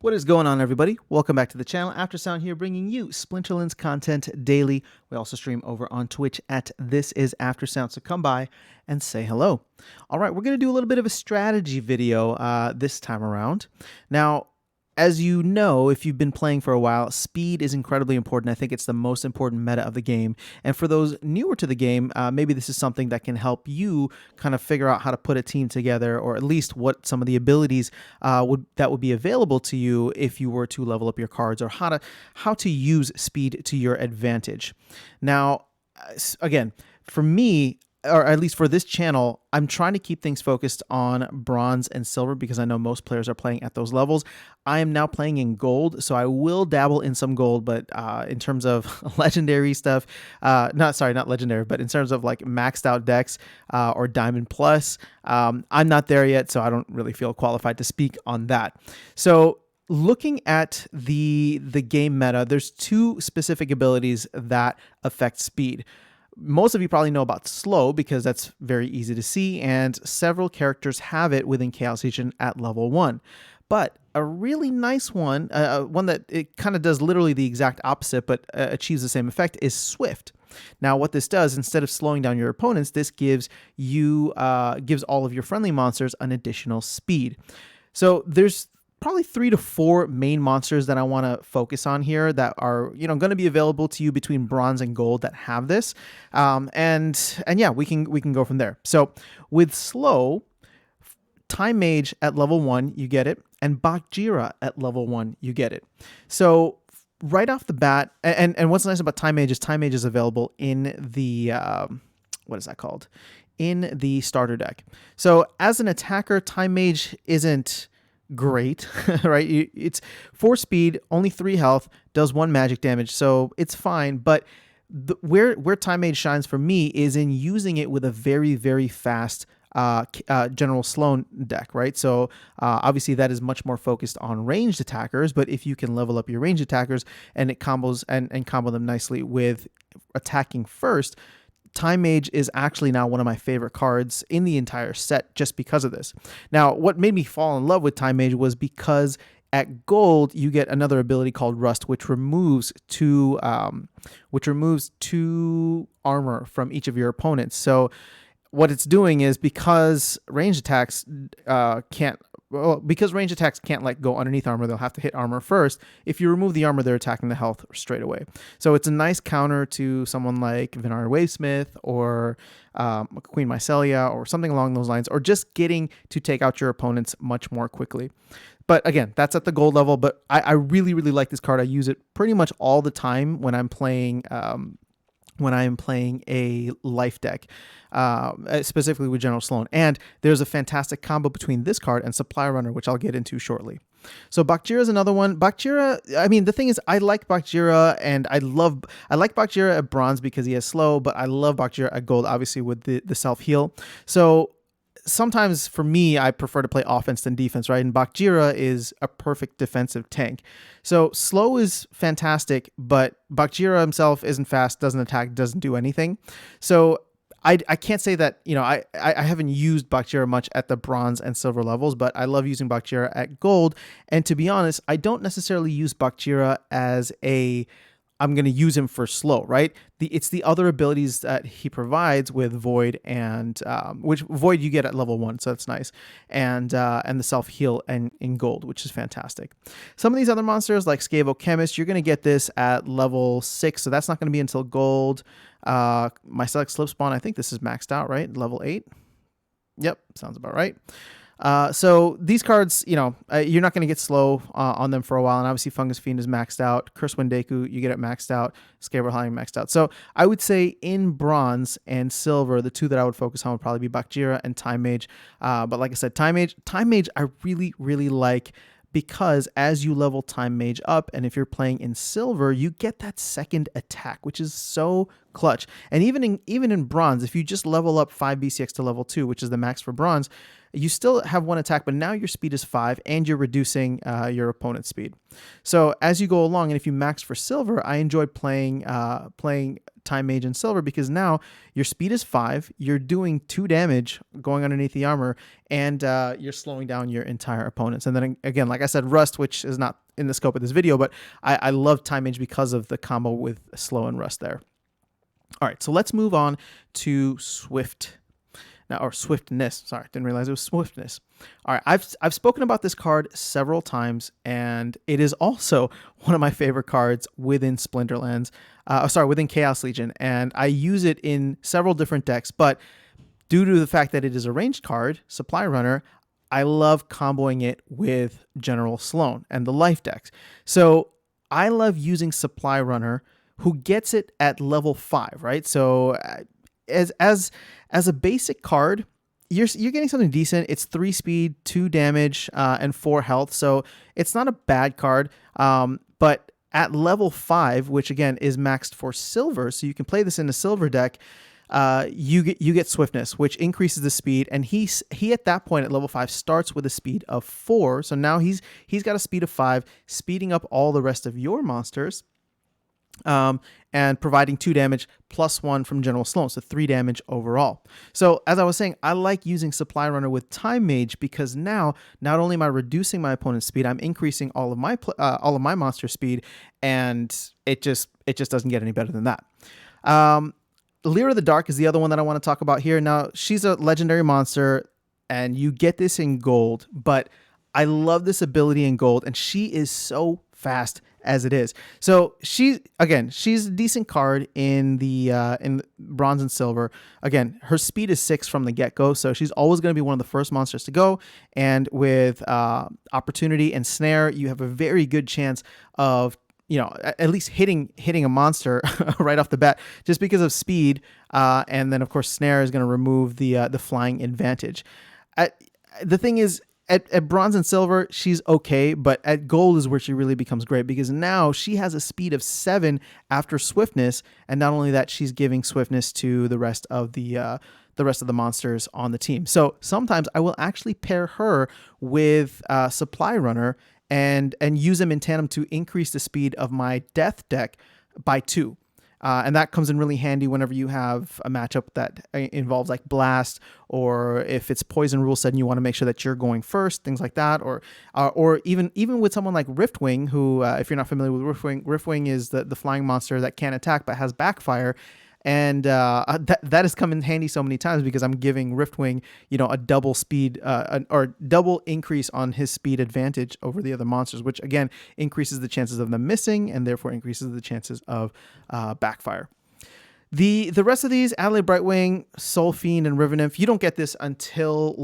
What is going on, everybody? Welcome back to the channel. Aftersound here, bringing you Splinterlands content daily. We also stream over on Twitch at This Is Aftersound, so come by and say hello. All right, we're going to do a little bit of a strategy video this time around. Now, as you know, if you've been playing for a while, speed is incredibly important. I think it's the most important meta of the game. And for those newer to the game, maybe this is something that can help you kind of figure out how to put a team together, or at least what some of the abilities that would be available to you if you were to level up your cards, or how to use speed to your advantage. Now, again, for me, or at least for this channel, I'm trying to keep things focused on bronze and silver because I know most players are playing at those levels. I am now playing in gold, so I will dabble in some gold, but in terms of legendary stuff, not legendary, but in terms of like maxed out decks or diamond plus, I'm not there yet, so I don't really feel qualified to speak on that. So looking at the game meta, there's two specific abilities that affect speed. Most of you probably know about slow because that's very easy to see, and several characters have it within Chaos Legion at level 1. But a really nice one, one that it kind of does literally the exact opposite but achieves the same effect, is Swift. Now what this does, instead of slowing down your opponents, this gives all of your friendly monsters an additional speed. So there's probably 3 to 4 main monsters that I want to focus on here that are, going to be available to you between bronze and gold that have this. And yeah, we can go from there. So with slow, Time Mage at level 1, you get it, and Bakjira at level 1, you get it. So right off the bat, and what's nice about Time Mage is available in the what is that called? In the starter deck. So as an attacker, Time Mage isn't great, right? It's 4 speed, only 3 health, does 1 magic damage, so it's fine. But where Time Mage shines for me is in using it with a very, very fast General Sloan deck, right? So obviously that is much more focused on ranged attackers, but if you can level up your ranged attackers and it combos and combo them nicely with attacking first, Time Mage is actually now one of my favorite cards in the entire set just because of this. Now, what made me fall in love with Time Mage was because at gold you get another ability called Rust, which removes 2 armor from each of your opponents. So what it's doing is, because ranged attacks can't like go underneath armor, they'll have to hit armor first. If you remove the armor, they're attacking the health straight away. So it's a nice counter to someone like Venari Wavesmith or Queen Mycelia or something along those lines, or just getting to take out your opponents much more quickly. But again, that's at the gold level, but I really, really like this card. I use it pretty much all the time when I'm playing a life deck, specifically with General Sloan. And there's a fantastic combo between this card and Supply Runner, which I'll get into shortly. So Bakjira is another one. Bakjira, I mean, the thing is, I like Bakjira, and I like Bakjira at bronze because he has slow, but I love Bakjira at gold, obviously with the self-heal. So sometimes for me, I prefer to play offense than defense, right? And Bakjira is a perfect defensive tank. So slow is fantastic, but Bakjira himself isn't fast, doesn't attack, doesn't do anything. So I can't say that, I haven't used Bakjira much at the bronze and silver levels, but I love using Bakjira at gold. And to be honest, I don't necessarily use Bakjira as I'm going to use him for slow, right? It's the other abilities that he provides with Void, and which Void you get at level 1, so that's nice, and the self heal and in gold, which is fantastic. Some of these other monsters like Scavo Chemist, you're going to get this at level 6, so that's not going to be until gold. Mycelic Slip Spawn, I think this is maxed out, right? Level 8. Yep, sounds about right. So these cards, you're not going to get slow on them for a while. And obviously Fungus Fiend is maxed out. Curse Wendeku, you get it maxed out. Scabrel Howling maxed out. So I would say in bronze and silver, the 2 that I would focus on would probably be Bakjira and Time Mage. But like I said, Time Mage I really, really like, because as you level Time Mage up, and if you're playing in silver, you get that second attack, which is so clutch. And even in bronze, if you just level up 5 BCX to level 2, which is the max for bronze, you still have one attack, but now your speed is 5 and you're reducing your opponent's speed. So as you go along, and if you max for silver, I enjoyed playing Time Mage in silver because now your speed is 5, you're doing 2 damage going underneath the armor, and you're slowing down your entire opponents. And then again, like I said, Rust, which is not in the scope of this video, but I love Time Mage because of the combo with slow and Rust there. All right, so let's move on to Swift. Now, or Swiftness. Sorry, didn't realize it was Swiftness. All right, I've spoken about this card several times, and it is also one of my favorite cards within Splinterlands. Within Chaos Legion, and I use it in several different decks. But due to the fact that it is a ranged card, Supply Runner, I love comboing it with General Sloan and the life decks. So I love using Supply Runner, who gets it at level 5, right? So as a basic card, you're getting something decent. It's 3 speed, 2 damage, and 4 health. So it's not a bad card. But at level 5, which again is maxed for silver, so you can play this in a silver deck, you get Swiftness, which increases the speed, and he at that point at level 5 starts with a speed of 4. So now he's got a speed of 5, speeding up all the rest of your monsters. And providing 2 damage plus 1 from General Sloan, so 3 damage overall. So as I was saying, I like using Supply Runner with Time Mage because now not only am I reducing my opponent's speed, I'm increasing all of my monster speed, and it just doesn't get any better than that. Lyra the Dark is the other one that I want to talk about here. Now, she's a legendary monster, and you get this in gold, but I love this ability in gold, and she is so fast as it is. So she's a decent card in bronze and silver. Again, her speed is 6 from the get-go, so she's always going to be one of the first monsters to go. And with opportunity and snare, you have a very good chance of at least hitting a monster right off the bat, just because of speed. And then of course snare is going to remove the flying advantage. The thing is, At bronze and silver, she's okay, but at gold is where she really becomes great because now she has a speed of 7 after Swiftness, and not only that, she's giving Swiftness to the rest of the monsters on the team. So sometimes I will actually pair her with Supply Runner and use them in tandem to increase the speed of my Death deck by 2. And that comes in really handy whenever you have a matchup that involves like Blast, or if it's Poison rule set and you want to make sure that you're going first, things like that. Or even with someone like Riftwing, who, if you're not familiar with Riftwing is the flying monster that can't attack but has backfire. And that has come in handy so many times because I'm giving Riftwing, a double speed or double increase on his speed advantage over the other monsters, which again increases the chances of them missing and therefore increases the chances of backfire. The rest of these, Adelaide Brightwing, Soul Fiend, and River Nymph, you don't get this until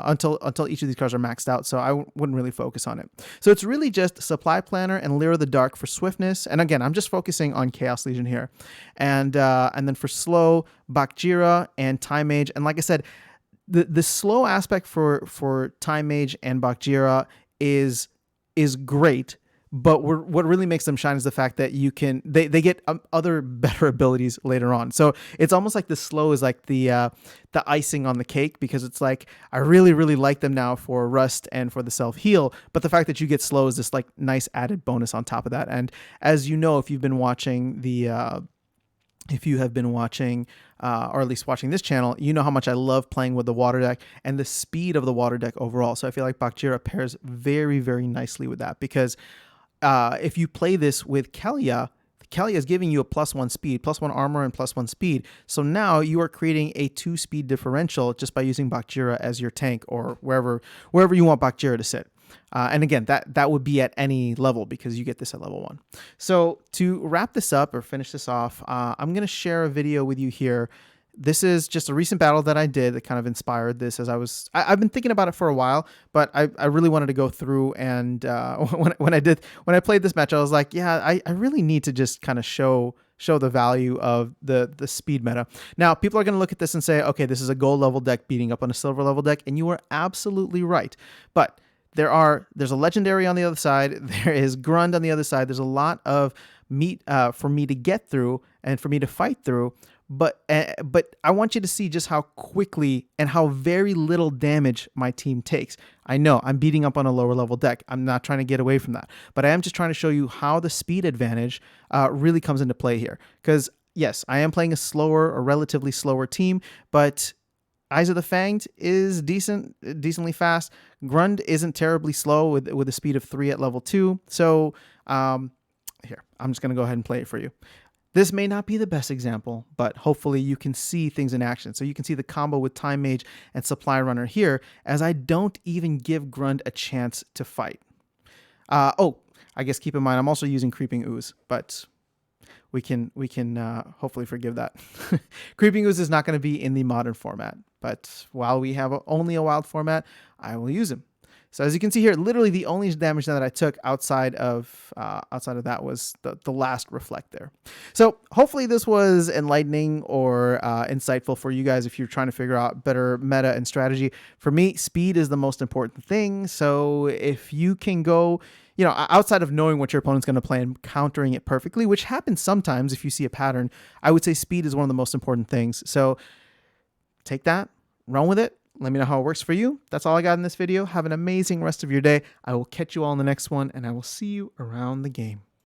until each of these cards are maxed out, so I wouldn't really focus on it. So it's really just Supply Planner and Lyra the Dark for Swiftness, and again, I'm just focusing on Chaos Legion here, and then for slow, Bakjira and Time Mage, and like I said, the slow aspect for Time Mage and Bakjira is great. But what really makes them shine is the fact that they get other better abilities later on. So it's almost like the slow is like the icing on the cake, because it's like I really, really like them now for Rust and for the self-heal. But the fact that you get slow is this like nice added bonus on top of that. And as you know, if you've been watching or at least watching this channel, you know how much I love playing with the water deck and the speed of the water deck overall. So I feel like Bakjira pairs very, very nicely with that, because if you play this with Kelia is giving you a +1 speed, +1 armor, and +1 speed. So now you are creating a 2 speed differential just by using Bakjira as your tank, or wherever you want Bakjira to sit. And again, that would be at any level because you get this at level 1. So to wrap this up or finish this off, I'm going to share a video with you here. This is just a recent battle that I did that kind of inspired this, as I've been thinking about it for a while, but I really wanted to go through, and when I played this match, I was like, yeah, I really need to just kind of show the value of the speed meta. Now, people are going to look at this and say, okay, this is a gold level deck beating up on a silver level deck, and you are absolutely right. But there's a legendary on the other side, there is Grund on the other side, there's a lot of meat for me to get through and for me to fight through. but I want you to see just how quickly and how very little damage my team takes. I know I'm beating up on a lower level deck. I'm not trying to get away from that, but I am just trying to show you how the speed advantage really comes into play here. Because yes, I am playing a slower or relatively slower team, but Eyes of the Fanged is decently fast. Grund isn't terribly slow with a speed of 3 at level 2. So here, I'm just going to go ahead and play it for you. This may not be the best example, but hopefully you can see things in action. So you can see the combo with Time Mage and Supply Runner here, as I don't even give Grund a chance to fight. Oh, I guess keep in mind, I'm also using Creeping Ooze, but we can hopefully forgive that. Creeping Ooze is not going to be in the modern format, but while we have only a wild format, I will use him. So as you can see here, literally the only damage that I took outside of that was the last reflect there. So hopefully this was enlightening or insightful for you guys if you're trying to figure out better meta and strategy. For me, speed is the most important thing. So if you can go, outside of knowing what your opponent's going to play and countering it perfectly, which happens sometimes if you see a pattern, I would say speed is one of the most important things. So take that, run with it. Let me know how it works for you. That's all I got in this video. Have an amazing rest of your day. I will catch you all in the next one, and I will see you around the game.